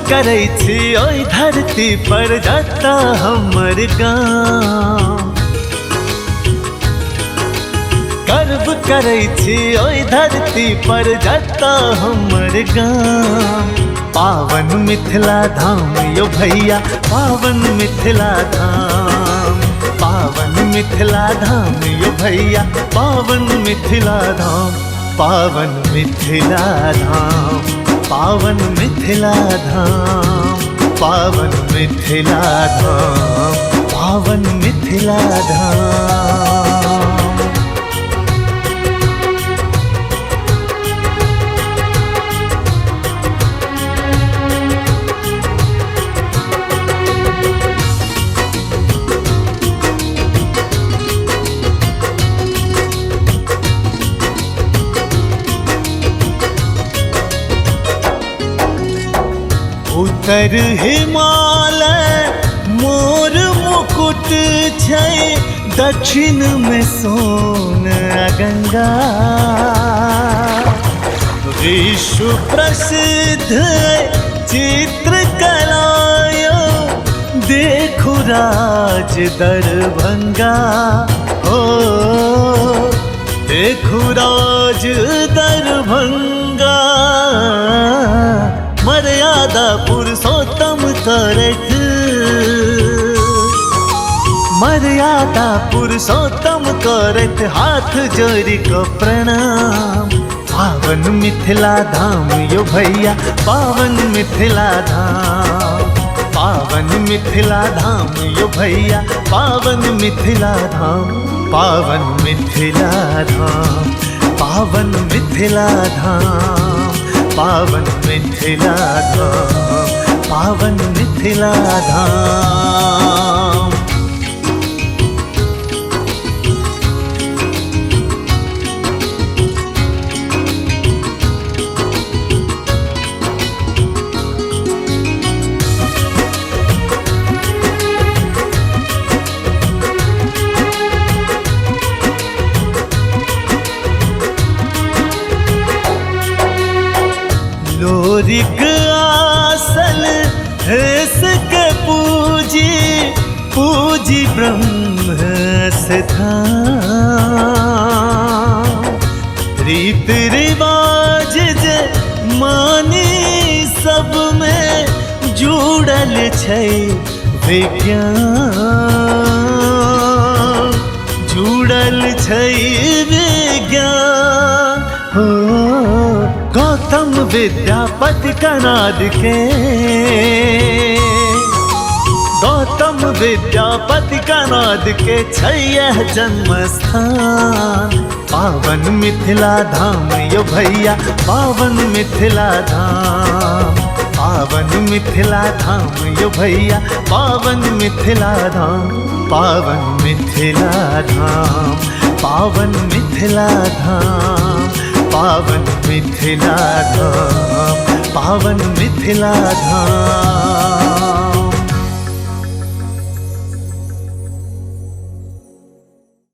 करै छी ओइ धरती पर जता हमर गाँव। गर्व करै छी ओइ धरती पर जता हमर गाँव। पावन मिथिला धाम यो भैया पावन मिथिला धाम। पावन मिथिला धाम यो भैया पावन मिथिला धाम। पावन मिथिला धाम पावन मिथिला धाम। पावन मिथिला धाम पावन मिथिला धाम। उत्तर हिमालय मोर मुकुट छै, दक्षिण में सोन गंगा। विश्व प्रसिद्ध चित्रकला यो देखु राज दरभंगा। ओ देखु राज दरभंगा। मर्यादा पुरुषोत्तम करत, मर्यादा पुरुषोत्तम करत हाथ जोड़ी को प्रणाम। पावन मिथिला धाम यो भैया पावन मिथिला धाम। पावन मिथिला धाम यो भैया पावन मिथिला धाम। पावन मिथिला धाम पावन मिथिला धाम। पावन मिथिला धाम पावन मिथिला धाम। लोरिक आसल हेस के पूजी, पूजी ब्रह्म स्थान। रीत रिवाज जे मानी सब में जुड़ल छै विज्ञान। जुड़ल छै विज्ञान। हो गौतम विद्यापति कनाद के, गौतम विद्यापति कनाद के छैह जन्म स्थान। पावन मिथिला धाम यो भैया पावन मिथिला धाम। पावन मिथिला धाम यो भैया पावन मिथिला धाम। पावन मिथिला धाम पावन मिथिला धाम। पावन मिथिला धाम पावन मिथिला धाम।